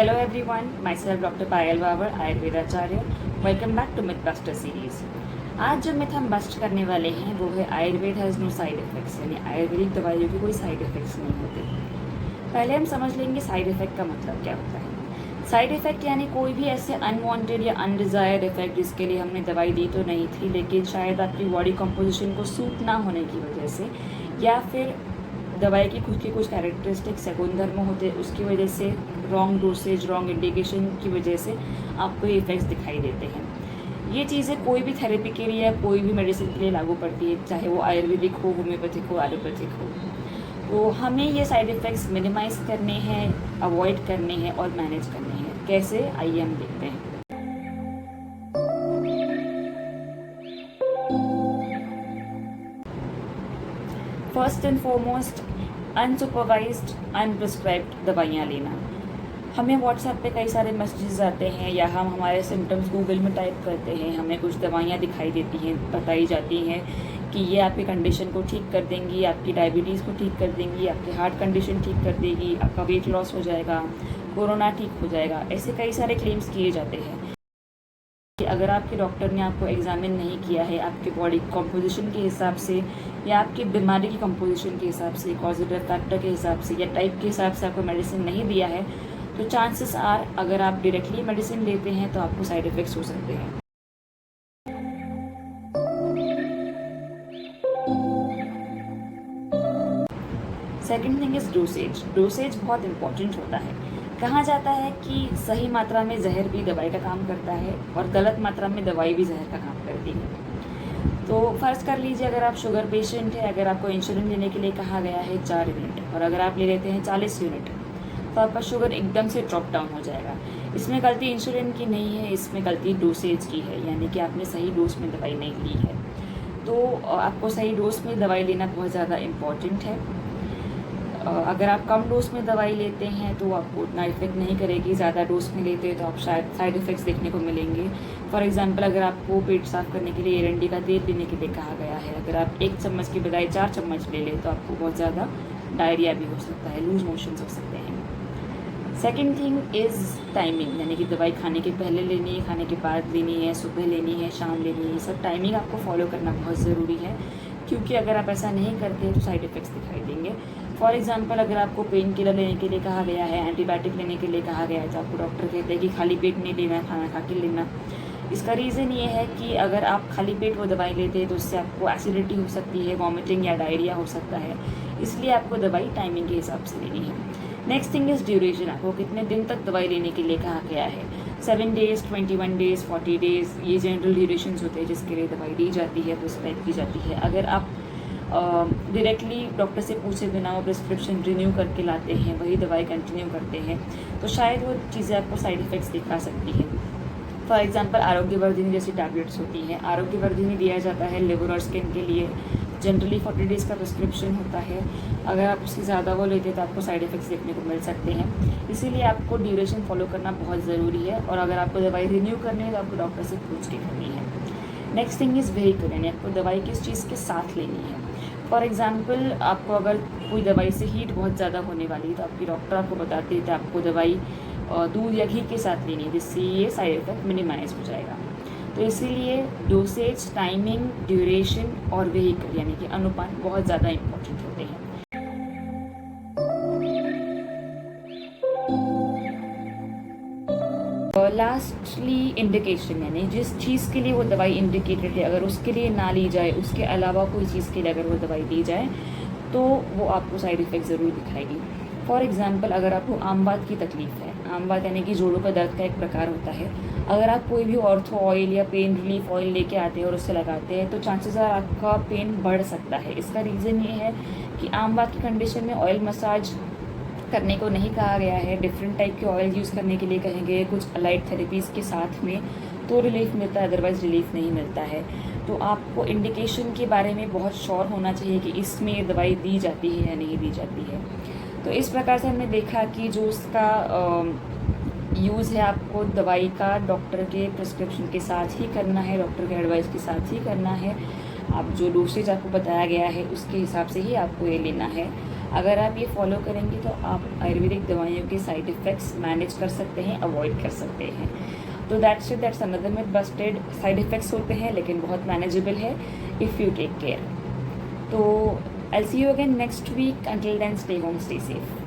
Hello everyone, myself Dr. Payal Babar, आयुर्वेदाचार्य। Welcome back to myth buster series. आज जो myth हम bast करने वाले हैं वो है Ayurveda has no side effects, यानी आयुर्वेदिक दवाइयों के कोई साइड इफेक्ट्स नहीं होते। पहले हम समझ लेंगे साइड इफेक्ट का मतलब क्या होता है। साइड इफेक्ट यानी कोई भी ऐसे अनवांटेड या अनडिज़ायर्ड इफेक्ट जिसके लिए हमने दवाई दी तो नहीं थी, लेकिन शायद आपकी बॉडी कंपोजिशन को सूट ना होने की वजह से, या फिर दवाई की खुद के कुछ कैरेक्टरिस्टिक्स या गुणधर्म होते हैं उसकी वजह से, रॉन्ग डोसेज, रॉन्ग इंडिकेशन की वजह से आपको ये इफेक्ट्स दिखाई देते हैं। ये चीज़ें कोई भी थेरेपी के लिए या कोई भी मेडिसिन के लिए लागू पड़ती है, चाहे वो आयुर्वेदिक हो, होम्योपैथिक हो, एलोपैथिक हो। तो हमें ये साइड इफ़ेक्ट्स मिनिमाइज़ करने हैं, अवॉइड करने हैं और मैनेज करने हैं। कैसे, आइए हम देखते हैं। फर्स्ट एंड फॉरमोस्ट, अनसुपरवाइज्ड अनप्रिस्क्राइब्ड दवाइयाँ लेना। हमें व्हाट्सएप पे कई सारे मैसेजेस आते हैं या हम हमारे सिम्टम्स गूगल में टाइप करते हैं, हमें कुछ दवाइयाँ दिखाई देती हैं, बताई जाती हैं कि ये आपकी कंडीशन को ठीक कर देंगी, आपकी डायबिटीज़ को ठीक कर देंगी, आपकी हार्ट कंडीशन ठीक कर देगी, आपका वेट लॉस हो जाएगा, कोरोना ठीक हो जाएगा। ऐसे कई सारे क्लेम्स किए जाते हैं कि अगर आपके डॉक्टर ने आपको एग्जामिन नहीं किया है, आपके बॉडी कंपोजिशन के हिसाब से या आपकी बीमारी की कंपोजिशन के हिसाब से, कॉजेटिव फैक्टर के हिसाब से या टाइप के हिसाब से आपको मेडिसिन नहीं दिया है, तो चांसेस आर अगर आप डायरेक्टली मेडिसिन लेते हैं तो आपको साइड इफ़ेक्ट्स हो सकते हैं। Second thing is dosage. Dosage बहुत इंपॉर्टेंट होता है। कहा जाता है कि सही मात्रा में जहर भी दवाई का काम करता है और गलत मात्रा में दवाई भी जहर का काम करती है। तो फ़र्ज़ कर लीजिए, अगर आप शुगर पेशेंट है, अगर आपको इंसुलिन लेने के लिए कहा गया है 4 यूनिट और अगर आप ले लेते हैं 40 यूनिट, तो आपका शुगर एकदम से ड्रॉप डाउन हो जाएगा। इसमें गलती इंसुलिन की नहीं है, इसमें गलती डोसेज की है, यानी कि आपने सही डोज में दवाई नहीं ली है। तो आपको सही डोज में दवाई लेना बहुत ज़्यादा इम्पॉर्टेंट है। अगर आप कम डोज में दवाई लेते हैं तो आपको उतना इफेक्ट नहीं करेगी, ज़्यादा डोज में लेते हैं तो आप शायद साइड इफ़ेक्ट्स देखने को मिलेंगे। फॉर एग्जांपल, अगर आपको पेट साफ़ करने के लिए एरंडी का तेल लेने के लिए कहा गया है, अगर आप 1 चम्मच की बजाय 4 चम्मच ले लें तो आपको बहुत ज़्यादा डायरिया भी हो सकता है, लूज मोशंस हो सकते हैं। सेकेंड थिंग इज़ टाइमिंग, यानी कि दवाई खाने के पहले लेनी है, खाने के बाद लेनी है, सुबह लेनी है, शाम लेनी है। सब टाइमिंग आपको फॉलो करना बहुत ज़रूरी है, क्योंकि अगर आप ऐसा नहीं करते तो साइड इफ़ेक्ट्स दिखाई देंगे। फॉर एग्जांपल, अगर आपको पेन किलर लेने के लिए कहा गया है, एंटीबायोटिक लेने के लिए कहा गया है, तो आपको डॉक्टर कहते हैं कि खाली पेट नहीं लेना, खाना खा के लेना। इसका रीज़न ये है कि अगर आप खाली पेट वो दवाई लेते हैं तो उससे आपको एसिडिटी हो सकती है, वॉमिटिंग या डायरिया हो सकता है, इसलिए आपको दवाई टाइमिंग के हिसाब से लेनी है। नेक्स्ट थिंग इज़ ड्यूरेशन, आपको कितने दिन तक दवाई लेने के लिए कहा गया है। 7 डेज़, 21 डेज़, 40 डेज़, ये जनरल ड्यूरेशंस होते हैं जिसके लिए दवाई दी जाती है, प्रिस्क्राइब की जाती है। अगर आप डायरेक्टली डॉक्टर से पूछे बिना वो प्रिस्क्रिप्शन रिन्यू करके लाते हैं, वही दवाई कंटिन्यू करते हैं, तो शायद वो चीज़ें आपको साइड इफ़ेक्ट्स दिखा सकती हैं। फॉर एग्जांपल, आरोग्यवर्धिनी जैसी टैबलेट्स होती हैं। आरोग्यवर्धिनी दिया जाता है लिवर और स्किन के लिए, जनरली 40 डेज़ का प्रिस्क्रिप्शन होता है। अगर आप उससे ज़्यादा वो लेते हैं तो आपको साइड इफ़ेक्ट्स देखने को मिल सकते हैं, इसीलिए आपको ड्यूरेशन फॉलो करना बहुत ज़रूरी है। और अगर आपको दवाई रिन्यू करनी है तो आपको डॉक्टर से पूछ के करनी है। नेक्स्ट थिंग इज़ व्हीकल, यानी आपको दवाई किस चीज़ के साथ लेनी है। फॉर एग्जांपल, आपको अगर कोई दवाई से हीट बहुत ज़्यादा होने वाली है तो आपकी डॉक्टर आपको बताते हैं कि आपको दवाई दूध या घी के साथ लेनी है, जिससे ये साइड इफ़ेक्ट मिनिमाइज़ हो जाएगा। तो इसीलिए डोसेज, टाइमिंग, ड्यूरेशन और व्हीकल यानी कि अनुपात बहुत ज़्यादा इम्पोर्टेंट होते हैं। लास्टली इंडिकेशन, यानी जिस चीज़ के लिए वो दवाई इंडिकेटेड है, अगर उसके लिए ना ली जाए, उसके अलावा कोई चीज़ के लिए अगर वो दवाई दी जाए तो वो आपको साइड इफ़ेक्ट ज़रूर दिखाएगी। फॉर एग्जांपल, अगर आपको आमवात की तकलीफ़ है, आमवात यानी कि जोड़ों का दर्द का एक प्रकार होता है, अगर आप कोई भी ऑर्थो ऑयल या पेन रिलीफ ऑयल लेके आते हैं और उससे लगाते हैं तो चांसेस आर आपका पेन बढ़ सकता है। इसका रीज़न ये है कि आमवात की कंडीशन में ऑयल मसाज करने को नहीं कहा गया है, डिफरेंट टाइप के ऑयल यूज़ करने के लिए कहेंगे, कुछ अलाइड थेरेपीज़ के साथ में तो रिलीफ मिलता है, अदरवाइज़ रिलीफ नहीं मिलता है। तो आपको इंडिकेशन के बारे में बहुत श्योर होना चाहिए कि इसमें दवाई दी जाती है या नहीं दी जाती है। तो इस प्रकार से हमने देखा कि जो उसका यूज़ है, आपको दवाई का डॉक्टर के प्रिस्क्रिप्शन के साथ ही करना है, डॉक्टर के एडवाइस के साथ ही करना है। आप जो डोसेज आपको बताया गया है उसके हिसाब से ही आपको ये लेना है। अगर आप ये फॉलो करेंगे तो आप आयुर्वेदिक दवाइयों के साइड इफ़ेक्ट्स मैनेज कर सकते हैं, अवॉइड कर सकते हैं। तो that's another myth Busted. Side effects होते हैं लेकिन बहुत मैनेजेबल है इफ़ यू टेक केयर। तो I see you again next week. Until then stay home, stay safe.